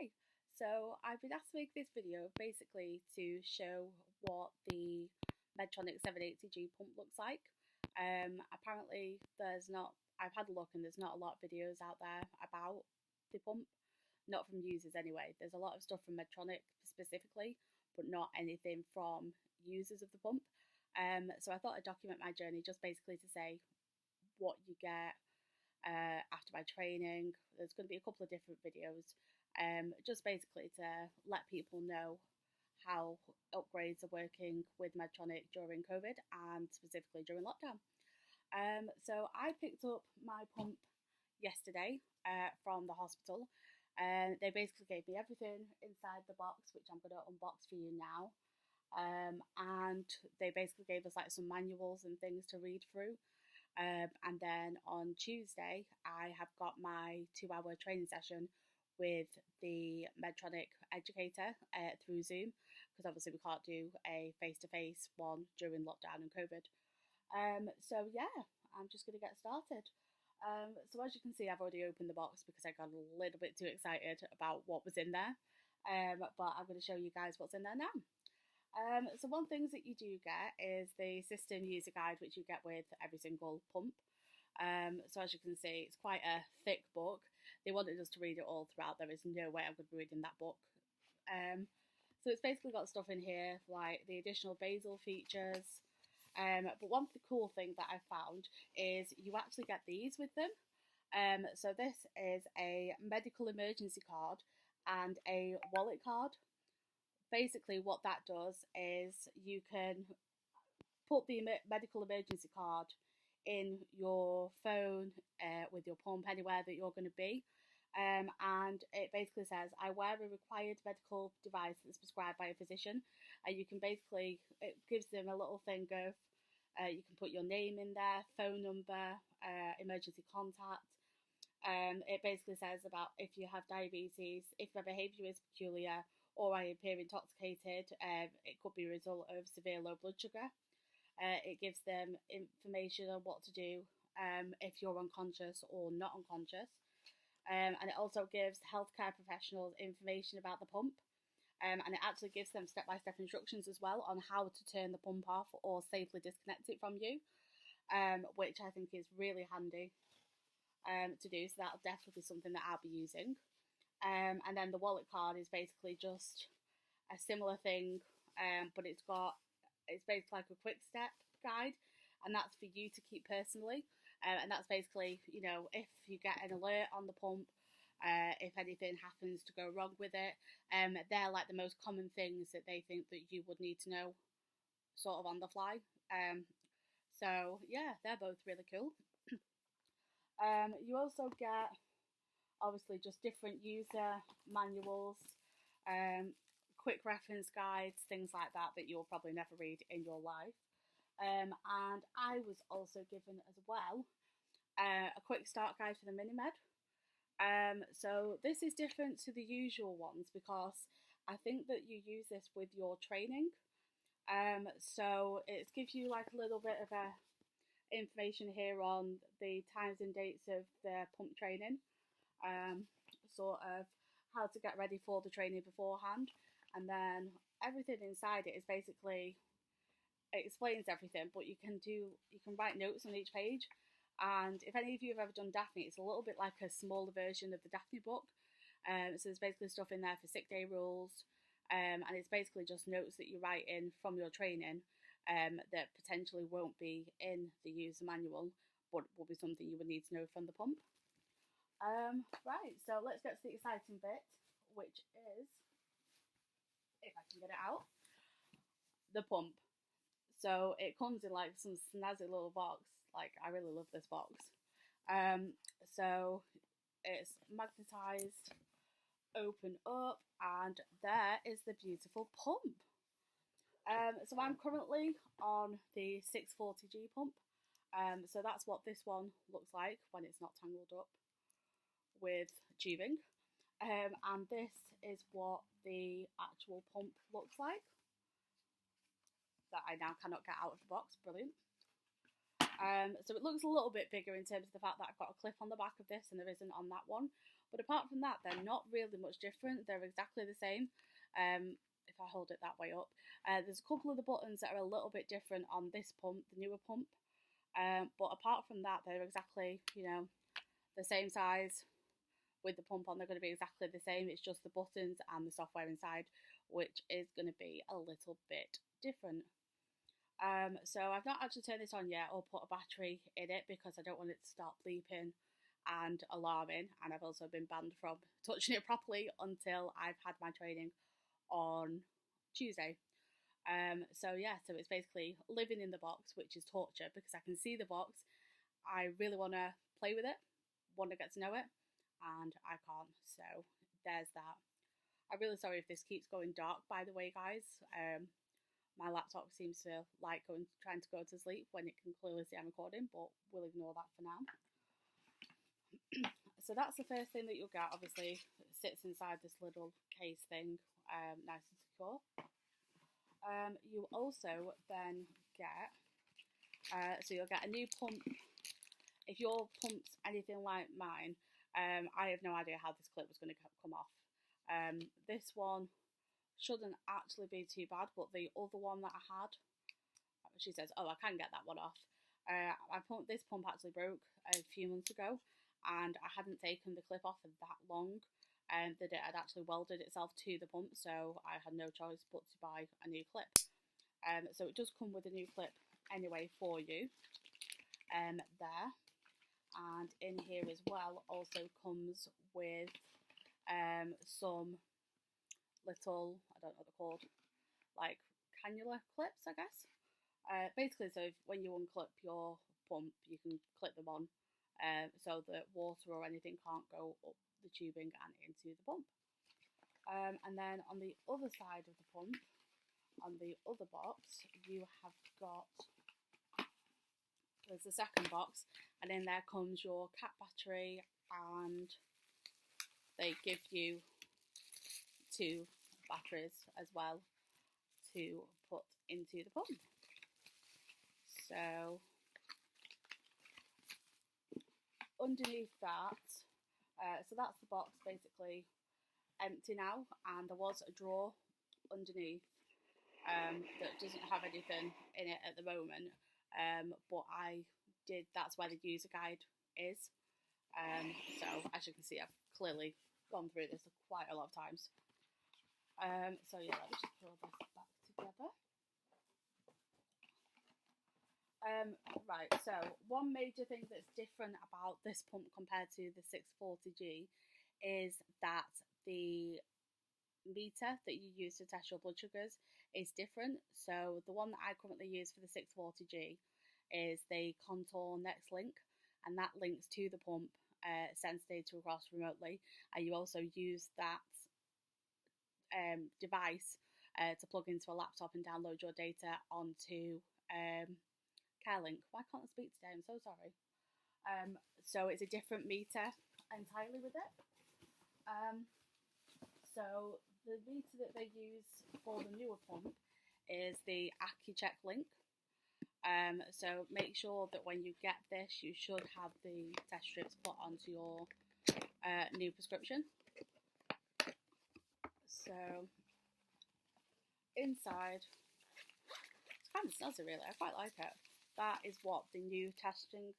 Hi, so I've been asked to make this video basically to show what the Medtronic 780G pump looks like. Apparently I've had a look and there's not a lot of videos out there about the pump, not from users anyway. There's a lot of stuff from Medtronic specifically, but not anything from users of the pump. So I thought I'd document my journey just basically to say what you get after my training. There's going to be a couple of different videos, just basically to let people know how upgrades are working with Medtronic during COVID and specifically during lockdown. So I picked up my pump yesterday from the hospital. They basically gave me everything inside the box, which I'm going to unbox for you now. And they basically gave us like some manuals and things to read through. And then on Tuesday, I have got my 2-hour training session with the Medtronic educator through Zoom, because obviously we can't do a face-to-face one during lockdown and COVID. So yeah, I'm just going to get started. So as you can see, I've already opened the box because I got a little bit too excited about what was in there. But I'm going to show you guys what's in there now. So one thing that you do get is the system user guide, which you get with every single pump. So as you can see, it's quite a thick book. They wanted us to read it all throughout. There is no way I'm going to be reading that book. So it's basically got stuff in here like the additional basal features. But one cool thing that I found is you actually get these with them. So this is a medical emergency card and a wallet card. Basically what that does is you can put the medical emergency card in your phone with your pump anywhere that you're going to be, and it basically says I wear a required medical device that's prescribed by a physician, and you can basically, it gives them a little thing of you can put your name in there, phone number, emergency contact. It basically says about if you have diabetes, if your behaviour is peculiar, or I appear intoxicated, it could be a result of severe low blood sugar. It gives them information on what to do if you're unconscious or not unconscious. And it also gives healthcare professionals information about the pump. And it actually gives them step-by-step instructions as well on how to turn the pump off or safely disconnect it from you, which I think is really handy to do. So that'll definitely be something that I'll be using. And then the wallet card is basically just a similar thing, but it's basically like a quick step guide, and that's for you to keep personally. And that's basically, you know, if you get an alert on the pump, if anything happens to go wrong with it, they're like the most common things that they think that you would need to know sort of on the fly. So yeah, they're both really cool. You also get obviously just different user manuals, quick reference guides, things like that you'll probably never read in your life. And I was also given as well a quick start guide for the Minimed. So this is different to the usual ones because I think that you use this with your training. So it gives you like a little bit of information here on the times and dates of the pump training. Sort of how to get ready for the training beforehand, and then everything inside it is basically, it explains everything, but you can write notes on each page. And if any of you have ever done Daphne, it's a little bit like a smaller version of the Daphne book. So there's basically stuff in there for sick day rules, and it's basically just notes that you write in from your training that potentially won't be in the user manual, but will be something you would need to know from the pump. Right, so let's get to the exciting bit, which is, if I can get it out, the pump. So it comes in like some snazzy little box. Like, I really love this box. So it's magnetized, open up, and there is the beautiful pump. So I'm currently on the 640G pump. So that's what this one looks like when it's not tangled up with tubing, and this is what the actual pump looks like that I now cannot get out of the box. Brilliant. So it looks a little bit bigger in terms of the fact that I've got a clip on the back of this and there isn't on that one, But apart from that, they're not really much different. They're exactly the same. If I hold it that way up, there's a couple of the buttons that are a little bit different on this pump, the newer pump. But apart from that, they're exactly, you know, the same size. With the pump on, they're going to be exactly the same. It's just the buttons and the software inside, which is going to be a little bit different. So I've not actually turned this on yet or put a battery in it because I don't want it to start bleeping and alarming, and I've also been banned from touching it properly until I've had my training on Tuesday. So yeah, so it's basically living in the box, which is torture because I can see the box. I really want to play with it, want to get to know it, and I can't. So there's that. I'm really sorry if this keeps going dark, by the way, guys. My laptop seems to like trying to go to sleep when it can clearly see I'm recording, but we'll ignore that for now. So that's the first thing that you'll get. Obviously, it sits inside this little case thing, nice and secure. You also then get, so you'll get a new pump. If your pump's anything like mine, I have no idea how this clip was going to come off. This one shouldn't actually be too bad, but the other one that I had, she says, oh, I can get that one off. This pump actually broke a few months ago, and I hadn't taken the clip off for that long, that it had actually welded itself to the pump, so I had no choice but to buy a new clip. So it does come with a new clip anyway for you, there. And in here as well also comes with some little, I don't know what they're called, like cannula clips, I guess. Basically, so when you unclip your pump, you can clip them on so that water or anything can't go up the tubing and into the pump. And then on the other side of the pump, on the other box, you have got, there's the second box, and in there comes your cat battery, and they give you 2 batteries as well to put into the pump. So underneath that, so that's the box basically empty now, and there was a drawer underneath that doesn't have anything in it at the moment, but that's where the user guide is. So as you can see, I've clearly gone through this quite a lot of times. So yeah, let me just pull this back together. Right, so one major thing that's different about this pump compared to the 640G is that the meter that you use to test your blood sugars is different. So the one that I currently use for the 640G is the Contour Next Link, and that links to the pump, sends data across remotely, and you also use that device to plug into a laptop and download your data onto CareLink. Why can't I speak today? I'm so sorry. So it's a different meter entirely with it. So the meter that they use for the newer pump is the AccuCheck Link. So make sure that when you get this, you should have the test strips put onto your new prescription. So inside, it's kind of snazzy really, I quite like it. That is what the new testing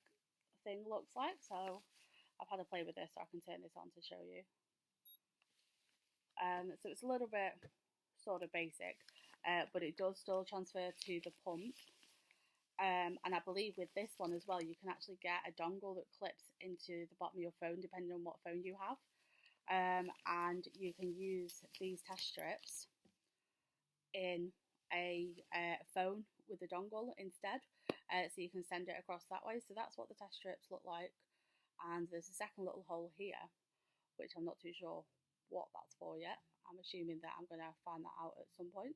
thing looks like. So I've had a play with this, so I can turn this on to show you. So it's a little bit sort of basic, but it does still transfer to the pump. And I believe with this one as well, you can actually get a dongle that clips into the bottom of your phone, depending on what phone you have. And you can use these test strips in a phone with a dongle instead, so you can send it across that way. So that's what the test strips look like. And there's a second little hole here, which I'm not too sure what that's for yet. I'm assuming that I'm going to find that out at some point.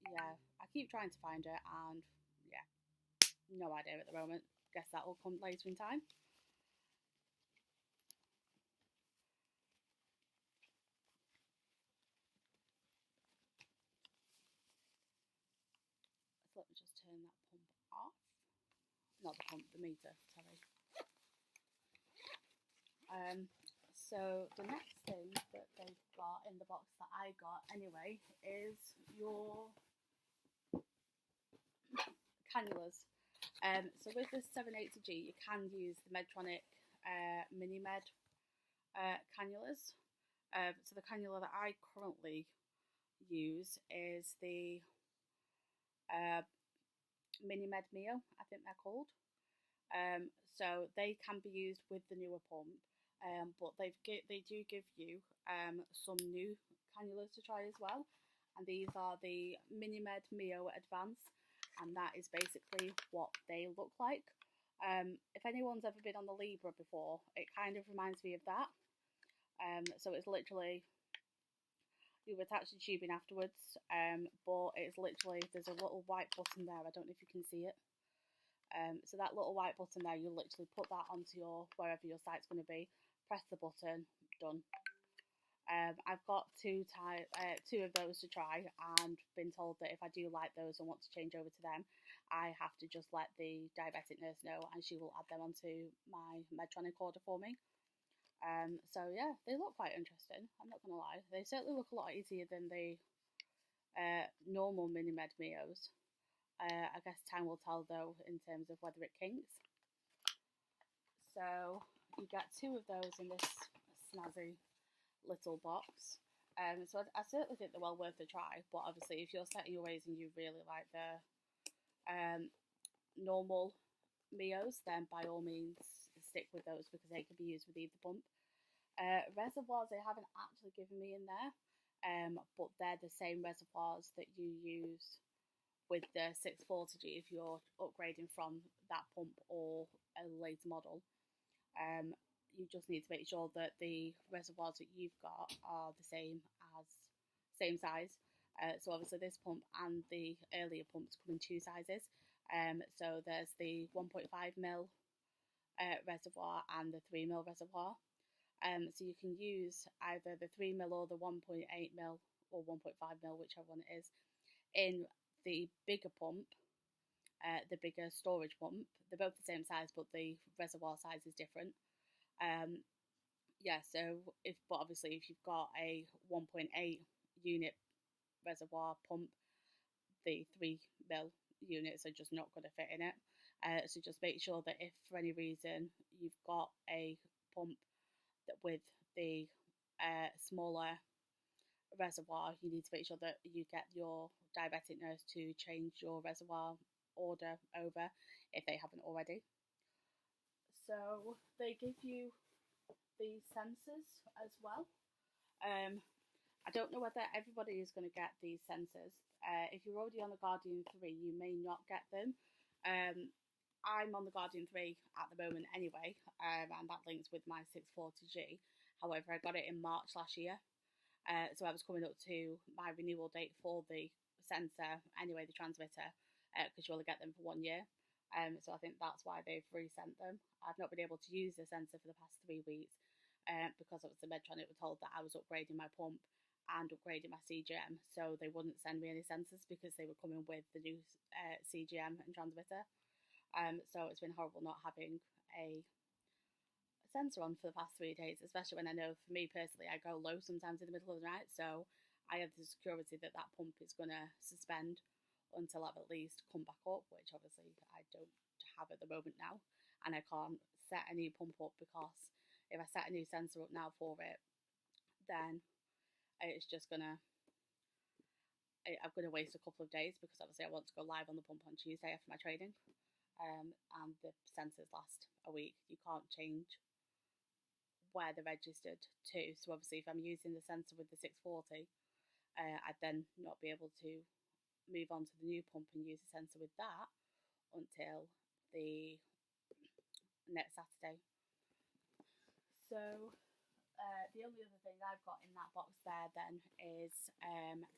Yeah, I keep trying to find it, and yeah, no idea at the moment. Guess that will come later in time. So let me just turn that pump off. Not the pump, the meter, sorry. So the next thing that they've got in the box that I got anyway is your cannulas. So with this 780G, you can use the Medtronic Mini-Med cannulas. So the cannula that I currently use is the Mini-Med Mio, I think they're called. So they can be used with the newer pump, but they do give you some new cannulas to try as well, and these are the Mini-Med Mio Advance, and that is basically what they look like. If anyone's ever been on the Libra before, it kind of reminds me of that. So it's literally, you attach the tubing afterwards, but it's literally, there's a little white button there, I don't know if you can see it. So that little white button there, you literally put that onto your, wherever your site's going to be, press the button, done. I've got two of those to try, and been told that if I do like those and want to change over to them, I have to just let the diabetic nurse know, and she will add them onto my Medtronic order for me. So yeah, they look quite interesting, I'm not going to lie. They certainly look a lot easier than the normal Mini-Med Mios. I guess time will tell though in terms of whether it kinks. So you get two of those in this snazzy little box. So I certainly think they're well worth a try, but obviously if you're set in your ways and you really like the normal Mios, then by all means stick with those because they can be used with either pump. Reservoirs they haven't actually given me in there, but they're the same reservoirs that you use with the 640G if you're upgrading from that pump or a later model. You just need to make sure that the reservoirs that you've got are the same size. So obviously this pump and the earlier pumps come in two sizes. So there's the 1.5ml reservoir and the 3ml reservoir. So you can use either the 3ml or the 1.8ml or 1.5ml, whichever one it is, in the bigger pump, the bigger storage pump. They're both the same size, but the reservoir size is different. Yeah, so but obviously if you've got a 1.8 unit reservoir pump, the 3ml units are just not going to fit in it. So just make sure that if for any reason you've got a pump that with the smaller reservoir, you need to make sure that you get your diabetic nurse to change your reservoir order over if they haven't already. So they give you the sensors as well. I don't know whether everybody is going to get these sensors. If you're already on the Guardian 3, you may not get them. I'm on the Guardian 3 at the moment anyway, and that links with my 640G. However, I got it in March last year. So I was coming up to my renewal date for the sensor, anyway, the transmitter, because you only get them for 1 year. So I think that's why they've resent them. I've not been able to use the sensor for the past 3 weeks because obviously Medtronic were told that I was upgrading my pump and upgrading my CGM, so they wouldn't send me any sensors because they were coming with the new CGM and transmitter. So it's been horrible not having a sensor on for the past 3 days, especially when I know for me personally I go low sometimes in the middle of the night, so I have the security that that pump is going to suspend until I've at least come back up, which obviously I don't have at the moment now, and I can't set a new pump up because if I set a new sensor up now for it, then it's just I'm going to waste a couple of days because obviously I want to go live on the pump on Tuesday after my training, and the sensors last a week. You can't change where they're registered to, so obviously if I'm using the sensor with the 640, I'd then not be able to move on to the new pump and use the sensor with that until the next Saturday. So the only other thing I've got in that box there then is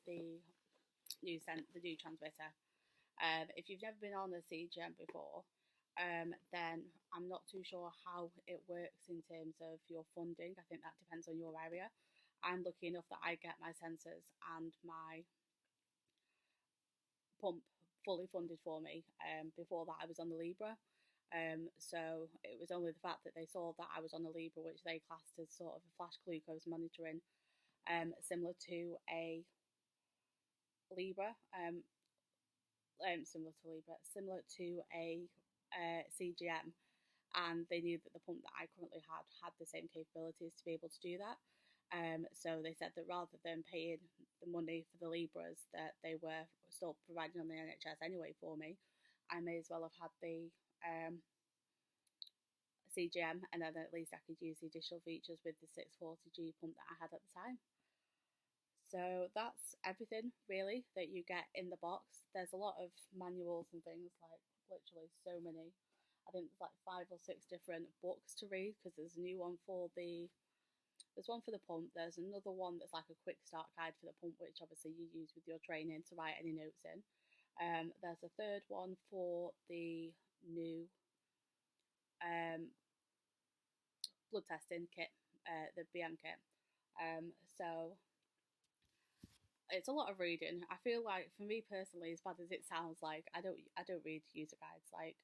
the new transmitter. If you've never been on the CGM before, then I'm not too sure how it works in terms of your funding. I think that depends on your area. I'm lucky enough that I get my sensors and my pump fully funded for me. Before that I was on the Libra, So it was only the fact that they saw that I was on a Libra, which they classed as sort of a flash glucose monitoring, similar to a Libra, similar to a CGM, and they knew that the pump that I currently had the same capabilities to be able to do that. So they said that rather than paying the money for the Libras that they were still providing on the NHS anyway for me, I may as well have had the CGM, and then at least I could use the additional features with the 640G pump that I had at the time. So that's everything really that you get in the box. There's a lot of manuals and things, like literally so many. I think there's like 5 or 6 different books to read, because there's a new one for there's one for the pump, there's another one that's like a quick start guide for the pump, which obviously you use with your training to write any notes in. There's a third one for the new blood testing kit, the BM kit. So it's a lot of reading. I feel like, for me personally, as bad as it sounds, like I don't read user guides. Like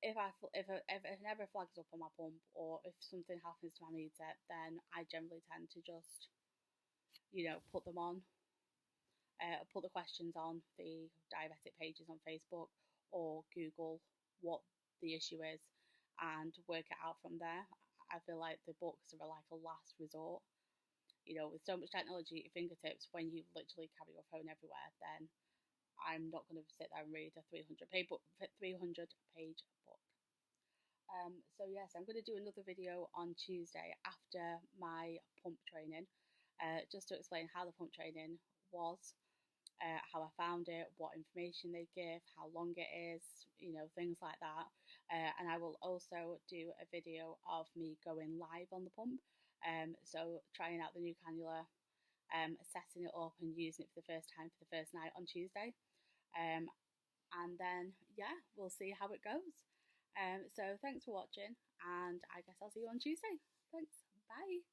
if it never flags up on my pump, or if something happens to my meter, then I generally tend to just, put them on, put the questions on the diabetic pages on Facebook, or Google what the issue is and work it out from there. I feel like the books are like a last resort. With so much technology at your fingertips, when you literally carry your phone everywhere, then I'm not going to sit there and read a 300-page book. So yes, I'm going to do another video on Tuesday after my pump training, just to explain how the pump training was, how I found it, what information they give, how long it is, things like that. And I will also do a video of me going live on the pump. So trying out the new cannula, setting it up and using it for the first time for the first night on Tuesday. And then, yeah, we'll see how it goes. So thanks for watching, and I guess I'll see you on Tuesday. Thanks. Bye.